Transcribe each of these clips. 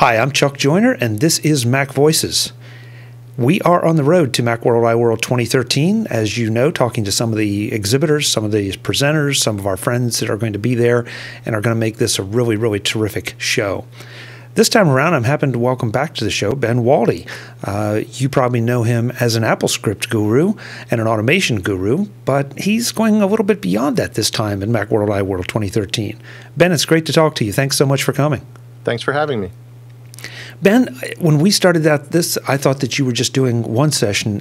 Hi, I'm Chuck Joyner, and this is Mac Voices. We are on the road to Macworld iWorld 2013, as you know, talking to some of the exhibitors, some of the presenters, some of our friends that are going to be there and are going to make this a really, really terrific show. This time around, I'm happy to welcome back to the show Ben Waldie. You probably know him as an AppleScript guru and an automation guru, but he's going a little bit beyond that this time in Macworld iWorld 2013. Ben, it's great to talk to you. Thanks so much for coming. Thanks for having me. Ben, when we started out I thought that you were just doing one session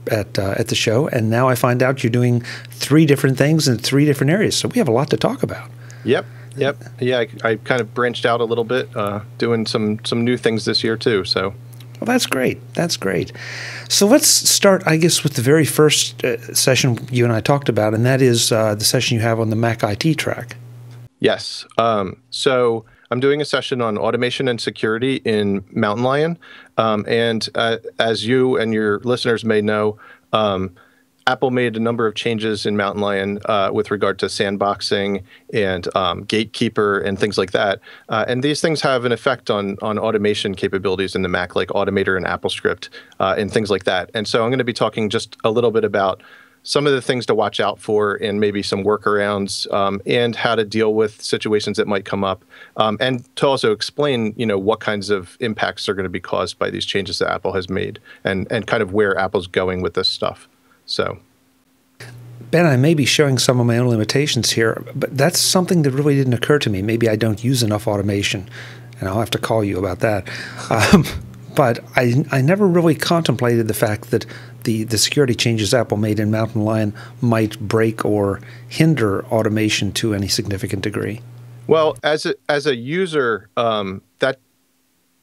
at the show, and now I find out you're doing 3 different things in 3 different areas. So we have a lot to talk about. Yep. Yeah, I kind of branched out a little bit, doing some new things this year too. So, well, that's great. That's great. So let's start, I guess, with the very first session you and I talked about, and that is the session you have on the Mac IT track. Yes. So I'm doing a session on automation and security in Mountain Lion, and as you and your listeners may know, Apple made a number of changes in Mountain Lion with regard to sandboxing and gatekeeper and things like that. And these things have an effect on automation capabilities in the Mac, like Automator and AppleScript and things like that. And so I'm going to be talking just a little bit about some of the things to watch out for and maybe some workarounds and how to deal with situations that might come up. And to also explain, what kinds of impacts are going to be caused by these changes that Apple has made and kind of where Apple's going with this stuff. So, Ben, I may be showing some of my own limitations here, but that's something that really didn't occur to me. Maybe I don't use enough automation, and I'll have to call you about that. But I never really contemplated the fact that the security changes Apple made in Mountain Lion might break or hinder automation to any significant degree. Well, as a user, that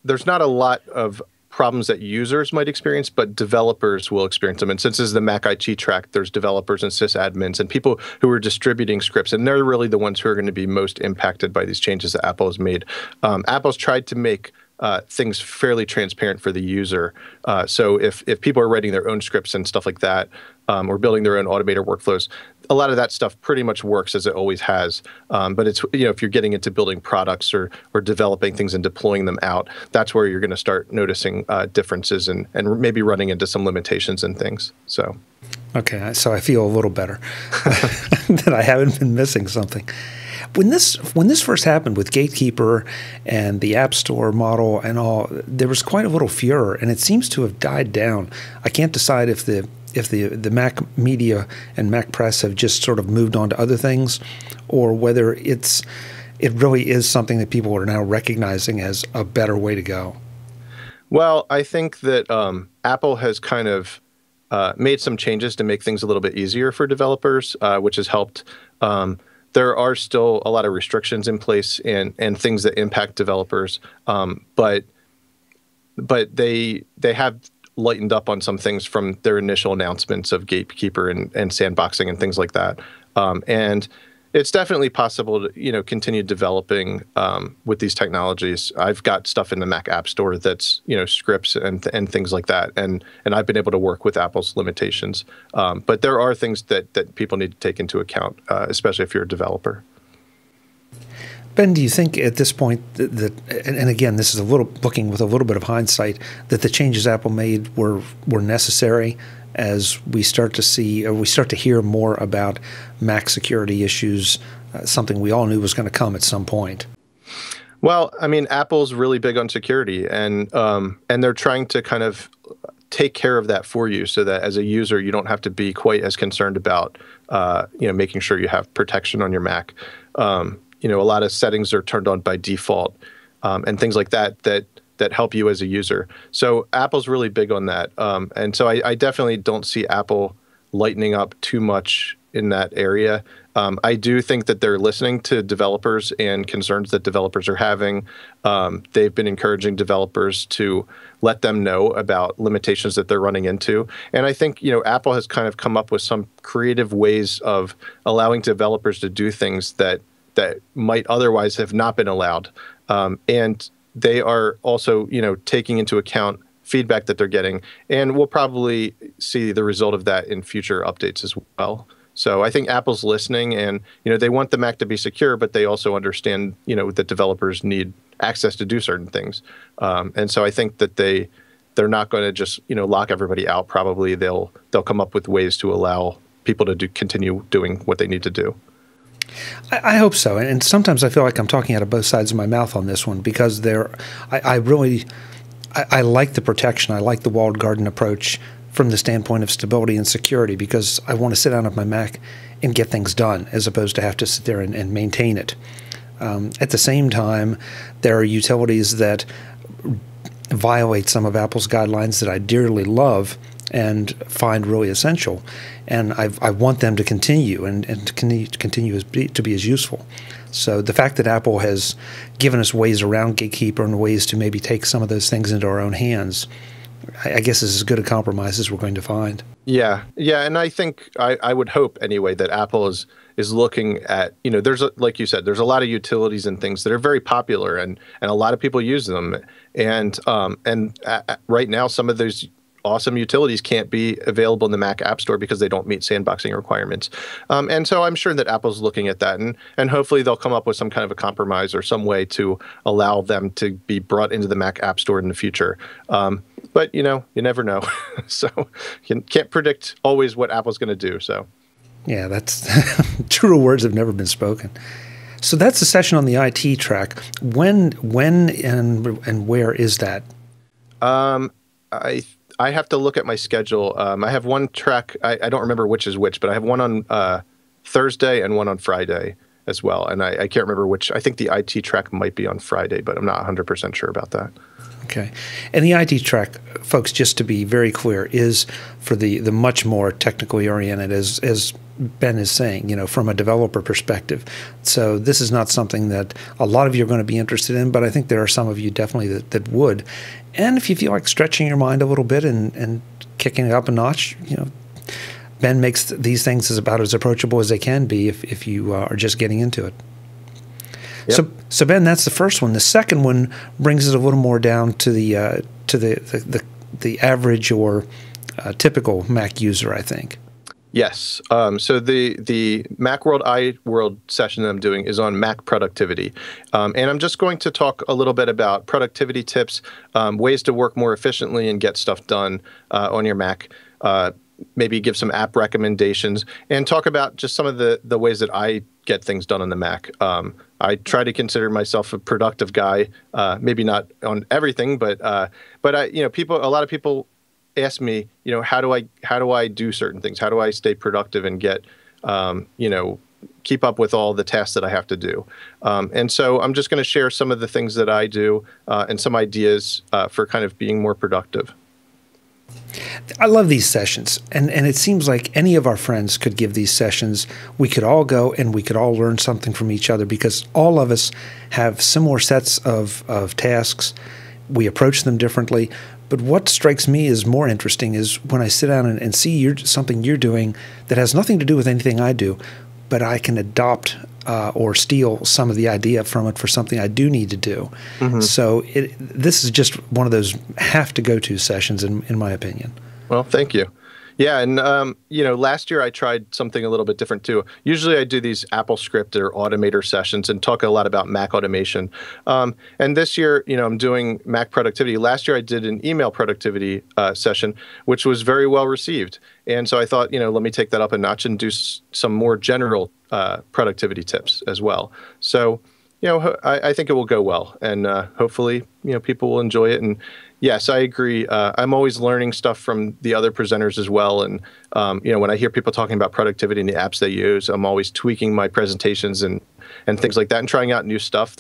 there's not a lot of problems that users might experience, but developers will experience them. And since this is the Mac IT track, there's developers and sysadmins and people who are distributing scripts, and they're really the ones who are going to be most impacted by these changes that Apple has made. Apple's tried to make things fairly transparent for the user. So if people are writing their own scripts and stuff like that, or building their own Automator workflows, a lot of that stuff pretty much works as it always has. But it's if you're getting into building products or developing things and deploying them out, that's where you're going to start noticing differences and maybe running into some limitations and things. So, okay, so I feel a little better that I haven't been missing something. When this first happened with Gatekeeper and the App Store model and all, there was quite a little furor, and it seems to have died down. I can't decide if the Mac media and Mac press have just sort of moved on to other things, or whether it really is something that people are now recognizing as a better way to go. Well, I think that Apple has kind of made some changes to make things a little bit easier for developers, which has helped. There are still a lot of restrictions in place and things that impact developers, but they have lightened up on some things from their initial announcements of Gatekeeper and sandboxing and things like that. And it's definitely possible to continue developing with these technologies. I've got stuff in the Mac App Store that's scripts and things like that, and I've been able to work with Apple's limitations. But there are things that people need to take into account, especially if you're a developer. Ben, do you think at this point that and again, this is looking with a little bit of hindsight, that the changes Apple made were necessary as we start to see, or we start to hear more about Mac security issues, something we all knew was going to come at some point? Well, I mean, Apple's really big on security, and they're trying to kind of take care of that for you, so that as a user, you don't have to be quite as concerned about making sure you have protection on your Mac. A lot of settings are turned on by default, and things like that help you as a user. So Apple's really big on that. And so I definitely don't see Apple lightening up too much in that area. I do think that they're listening to developers and concerns that developers are having. They've been encouraging developers to let them know about limitations that they're running into. And I think, Apple has kind of come up with some creative ways of allowing developers to do things that might otherwise have not been allowed. And they are also, taking into account feedback that they're getting, and we'll probably see the result of that in future updates as well. So I think Apple's listening, and they want the Mac to be secure, but they also understand that developers need access to do certain things. And so I think that they're not going to just, lock everybody out. Probably they'll come up with ways to allow people to continue doing what they need to do. I hope so. And sometimes I feel like I'm talking out of both sides of my mouth on this one, because I like the protection. I like the walled garden approach from the standpoint of stability and security, because I want to sit down at my Mac and get things done, as opposed to have to sit there and maintain it. At the same time, there are utilities that violate some of Apple's guidelines that I dearly love and find really essential, and I want them to continue and to continue to be as useful. So the fact that Apple has given us ways around Gatekeeper and ways to maybe take some of those things into our own hands, I guess is as good a compromise as we're going to find. Yeah, and I think I would hope anyway that Apple is looking at, like you said, there's a lot of utilities and things that are very popular, and a lot of people use them, and right now some of those awesome utilities can't be available in the Mac App Store because they don't meet sandboxing requirements. And so I'm sure that Apple's looking at that, and hopefully they'll come up with some kind of a compromise or some way to allow them to be brought into the Mac App Store in the future. But, you never know. So you can't predict always what Apple's going to do. So, yeah, that's truer words have never been spoken. So that's the session on the IT track. When and where is that? I have to look at my schedule. I have one track. I don't remember which is which, but I have one on Thursday and one on Friday as well. And I can't remember which. I think the IT track might be on Friday, but I'm not 100% sure about that. Okay. And the IT track, folks, just to be very clear, is for the much more technically oriented, as Ben is saying, from a developer perspective. So this is not something that a lot of you are going to be interested in, but I think there are some of you definitely that would. And if you feel like stretching your mind a little bit and kicking it up a notch, Ben makes these things about as approachable as they can be if you are just getting into it. Yep. So Ben, that's the first one. The second one brings it a little more down to the average or typical Mac user, I think. Yes. So the Macworld iWorld session that I'm doing is on Mac productivity. And I'm just going to talk a little bit about productivity tips, ways to work more efficiently and get stuff done on your Mac. Maybe give some app recommendations and talk about just some of the ways that I get things done on the Mac. I try to consider myself a productive guy, maybe not on everything, but a lot of people ask me, how do I do certain things? How do I stay productive and get, keep up with all the tasks that I have to do? And so I'm just going to share some of the things that I do and some ideas for kind of being more productive. I love these sessions, and it seems like any of our friends could give these sessions. We could all go and we could all learn something from each other, because all of us have similar sets of tasks. We approach them differently. But what strikes me as more interesting is when I sit down and see something you're doing that has nothing to do with anything I do, but I can adopt or steal some of the idea from it for something I do need to do. Mm-hmm. So this is just one of those have-to-go-to sessions, in my opinion. Well, thank you. Yeah, and last year I tried something a little bit different too. Usually I do these Apple Script or Automator sessions and talk a lot about Mac automation. And this year, I'm doing Mac productivity. Last year I did an email productivity session, which was very well received. And so I thought, let me take that up a notch and do some more general productivity tips as well. So, I think it will go well, and hopefully, people will enjoy it. And yes, I agree. I'm always learning stuff from the other presenters as well. And, when I hear people talking about productivity and the apps they use, I'm always tweaking my presentations and things like that and trying out new stuff.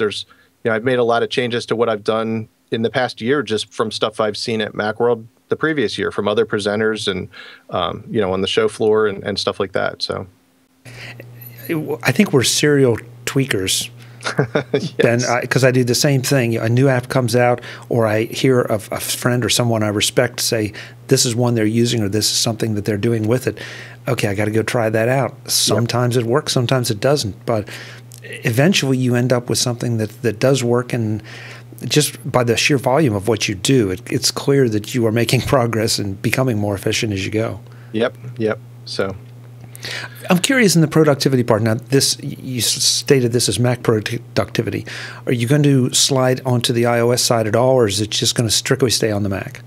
I've made a lot of changes to what I've done in the past year just from stuff I've seen at Macworld the previous year from other presenters and, on the show floor and stuff like that. So I think we're serial tweakers. Yes. Because I do the same thing. A new app comes out, or I hear of a friend or someone I respect say, this is one they're using, or this is something that they're doing with it. Okay, I got to go try that out. Sometimes it works, sometimes it doesn't. But eventually you end up with something that does work, and just by the sheer volume of what you do, it's clear that you are making progress and becoming more efficient as you go. Yep. So. I'm curious in the productivity part. Now, this you stated this as Mac productivity. Are you going to slide onto the iOS side at all, or is it just going to strictly stay on the Mac?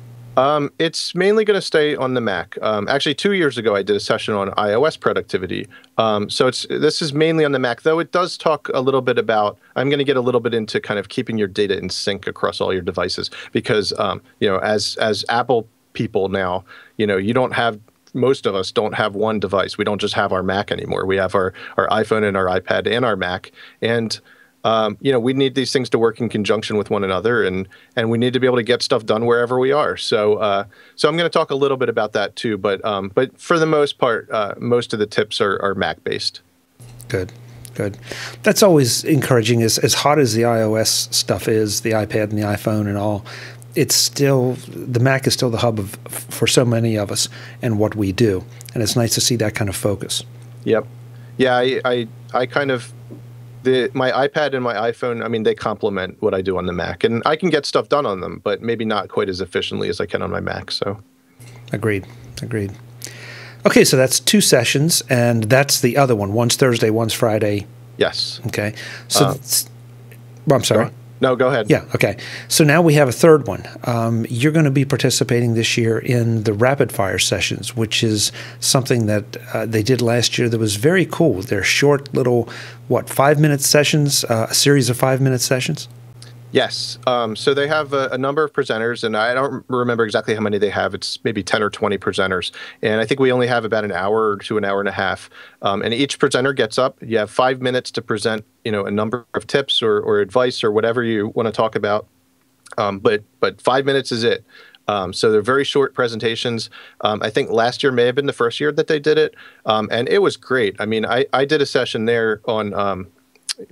It's mainly going to stay on the Mac. Actually, 2 years ago, I did a session on iOS productivity. So this is mainly on the Mac, though it does talk a little bit about, I'm going to get a little bit into kind of keeping your data in sync across all your devices because, as Apple people now, you don't have, most of us don't have one device. We don't just have our Mac anymore. We have our iPhone and our iPad and our Mac. And we need these things to work in conjunction with one another, and we need to be able to get stuff done wherever we are. So I'm going to talk a little bit about that too. But for the most part, most of the tips are Mac based. Good. That's always encouraging. As hot as the iOS stuff is, the iPad and the iPhone and all, it's still, the Mac is still the hub for so many of us and what we do. And it's nice to see that kind of focus. Yep. Yeah, I kind of, my iPad and my iPhone, I mean, they complement what I do on the Mac. And I can get stuff done on them, but maybe not quite as efficiently as I can on my Mac. So, Agreed. Okay, so that's 2 sessions, and that's the other one. One's Thursday, one's Friday. Yes. Okay. So, I'm sorry. No, go ahead. Yeah, okay. So now we have a third one. You're going to be participating this year in the RapidFire sessions, which is something that they did last year that was very cool. They're short little, 5-minute sessions, a series of 5-minute sessions? Yes. So they have a number of presenters, and I don't remember exactly how many they have. It's maybe 10 or 20 presenters. And I think we only have about an hour to an hour and a half. And each presenter gets up. You have 5 minutes to present, a number of tips or advice or whatever you want to talk about. But 5 minutes is it. So they're very short presentations. I think last year may have been the first year that they did it. And it was great. I mean, I did a session there on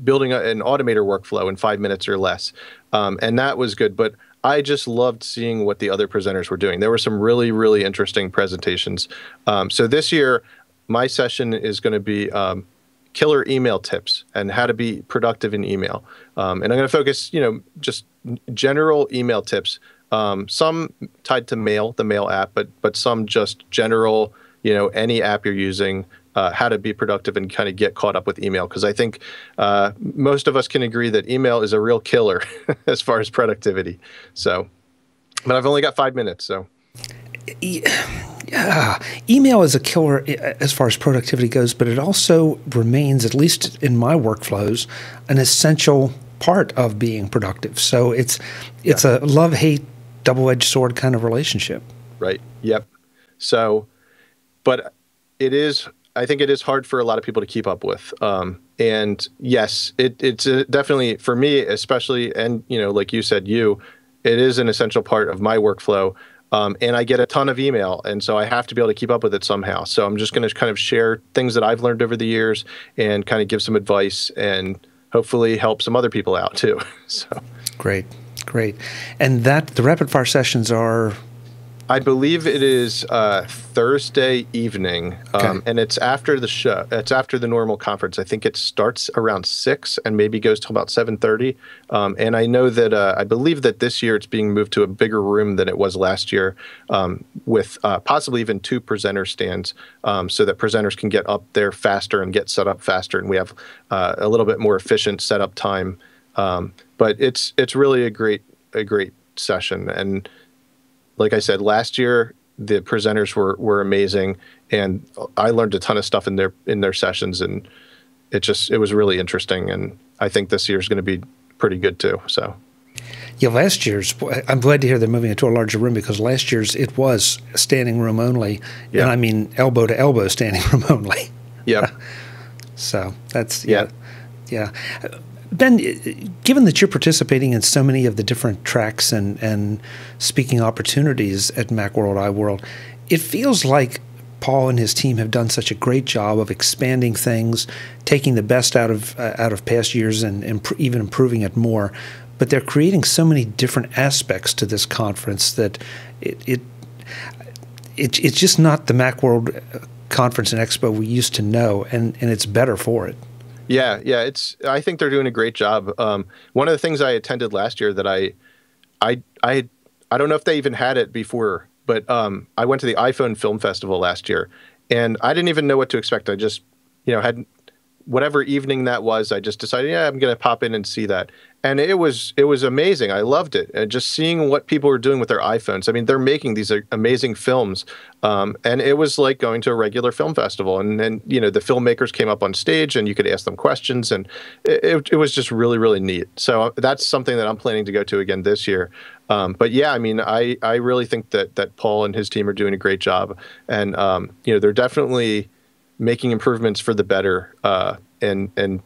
building an automator workflow in 5 minutes or less. And that was good. But I just loved seeing what the other presenters were doing. There were some really, really interesting presentations. So this year, my session is going to be killer email tips and how to be productive in email. And I'm going to focus, just general email tips. Some tied to Mail, the Mail app, but some just general, any app you're using, how to be productive and kind of get caught up with email. Because I think most of us can agree that email is a real killer as far as productivity. So, but I've only got 5 minutes, so. Yeah, email is a killer as far as productivity goes, but it also remains, at least in my workflows, an essential part of being productive. So it's a love-hate, double-edged sword kind of relationship. Right. Yep. So, but I think it is hard for a lot of people to keep up with. And yes, it's definitely, for me especially, and like you said, it is an essential part of my workflow. And I get a ton of email, and so I have to be able to keep up with it somehow. So I'm just going to kind of share things that I've learned over the years and kind of give some advice and hopefully help some other people out too. So Great. And the rapid fire sessions are? I believe it is Thursday evening, okay. And it's after the show. It's after the normal conference. I think it starts around 6 and maybe goes till about 7:30. And I know that I believe that this year it's being moved to a bigger room than it was last year, with possibly even 2 presenter stands, so that presenters can get up there faster and get set up faster, and we have a little bit more efficient setup time. But it's really a great session. And like I said, last year the presenters were amazing, and I learned a ton of stuff in their sessions, and it was really interesting. And I think this year's going to be pretty good too. So, yeah, last year's, I'm glad to hear they're moving it to a larger room, because last year's it was standing room only, and I mean elbow to elbow standing room only. Yeah. So that's yeah. Ben, given that you're participating in so many of the different tracks and speaking opportunities at Macworld iWorld, it feels like Paul and his team have done such a great job of expanding things, taking the best out of past years and even improving it more. But they're creating so many different aspects to this conference that it's just not the Macworld conference and expo we used to know, and it's better for it. Yeah. I think they're doing a great job. One of the things I attended last year that I don't know if they even had it before, but I went to the iPhone Film Festival last year, And I didn't even know what to expect. I just, had whatever evening that was, I just decided, yeah, I'm going to pop in and see that. And it was amazing. I loved it. And just seeing what people were doing with their iPhones. I mean, they're making these amazing films. And it was like going to a regular film festival. And then, the filmmakers came up on stage and you could ask them questions. And it was just really, really neat. So that's something that I'm planning to go to again this year. But yeah, I mean, I really think that Paul and his team are doing a great job. And, they're definitely making improvements for the better, and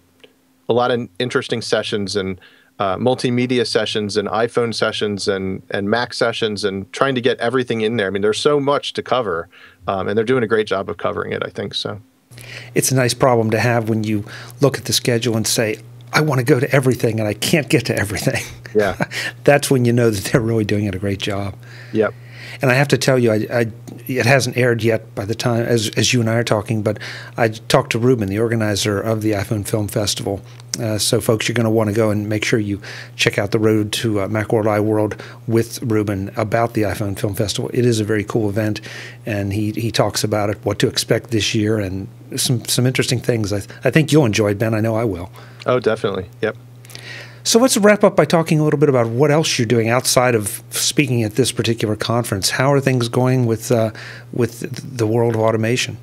a lot of interesting sessions and multimedia sessions and iPhone sessions and Mac sessions, and trying to get everything in there. I mean, there's so much to cover, and they're doing a great job of covering it, I think so. It's a nice problem to have when you look at the schedule and say, I want to go to everything and I can't get to everything. Yeah. That's when you know that they're really doing a great job. Yep. And I have to tell you, it hasn't aired yet by the time, as you and I are talking, but I talked to Ruben, the organizer of the iPhone Film Festival. So folks, you're going to want to go and make sure you check out the road to Macworld iWorld with Ruben about the iPhone Film Festival. It is a very cool event, and he talks about it, what to expect this year, and some interesting things. I think you'll enjoy it, Ben. I know I will. Oh, definitely. Yep. So let's wrap up by talking a little bit about what else you're doing outside of speaking at this particular conference. How are things going with the world of automation?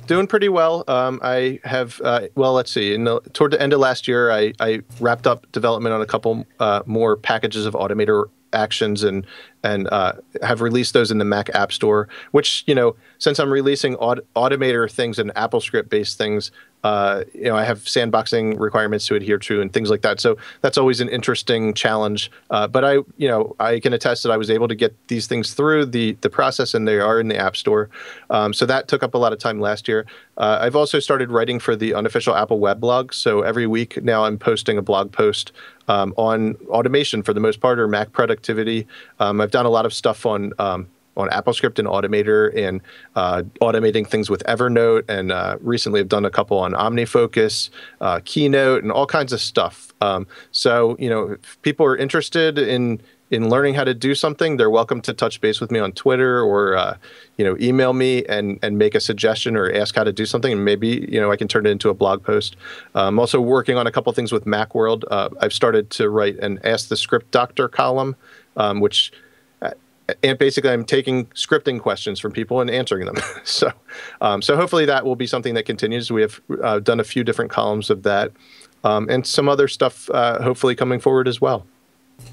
Doing pretty well. I have, let's see. Toward the end of last year, I wrapped up development on a couple more packages of Automator actions and have released those in the Mac App Store, which, since I'm releasing Automator things and AppleScript-based things, I have sandboxing requirements to adhere to and things like that. So that's always an interesting challenge. But I can attest that I was able to get these things through the process, and they are in the App Store. So that took up a lot of time last year. I've also started writing for the unofficial Apple weblog. So every week now I'm posting a blog post on automation for the most part, or Mac productivity. I've done a lot of stuff on AppleScript and Automator, and automating things with Evernote, and recently I've done a couple on OmniFocus, Keynote, and all kinds of stuff. So if people are interested in learning how to do something, they're welcome to touch base with me on Twitter, or email me and make a suggestion or ask how to do something, and maybe I can turn it into a blog post. I'm also working on a couple things with Macworld. I've started to write an Ask the Script Doctor column, which and basically, I'm taking scripting questions from people and answering them. So hopefully that will be something that continues. We have done a few different columns of that, and some other stuff hopefully coming forward as well.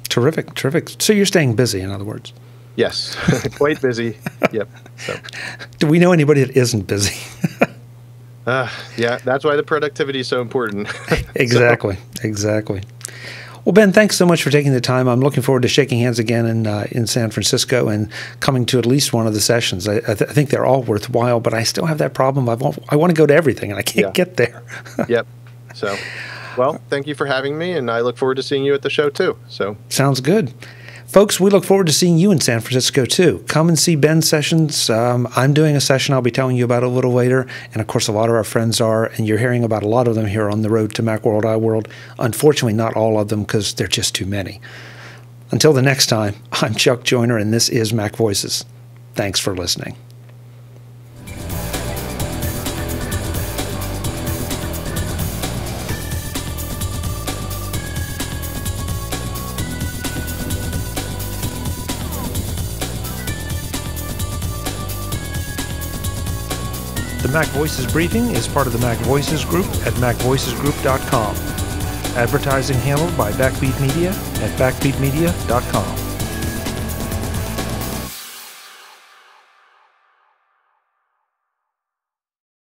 Terrific, terrific. So you're staying busy, in other words. Yes, quite busy. Yep. So. Do we know anybody that isn't busy? Yeah, that's why the productivity is so important. Exactly, exactly. Well, Ben, thanks so much for taking the time. I'm looking forward to shaking hands again in San Francisco and coming to at least one of the sessions. I think they're all worthwhile, but I still have that problem. I want to go to everything, and I can't get there. Yep. So, well, thank you for having me, and I look forward to seeing you at the show, too. So sounds good. Folks, we look forward to seeing you in San Francisco, too. Come and see Ben's sessions. I'm doing a session I'll be telling you about a little later. And, of course, a lot of our friends are, and you're hearing about a lot of them here on the road to Macworld iWorld. Unfortunately, not all of them, because they're just too many. Until the next time, I'm Chuck Joyner, and this is Mac Voices. Thanks for listening. The Mac Voices briefing is part of the Mac Voices Group at MacVoicesGroup.com. Advertising handled by Backbeat Media at BackbeatMedia.com.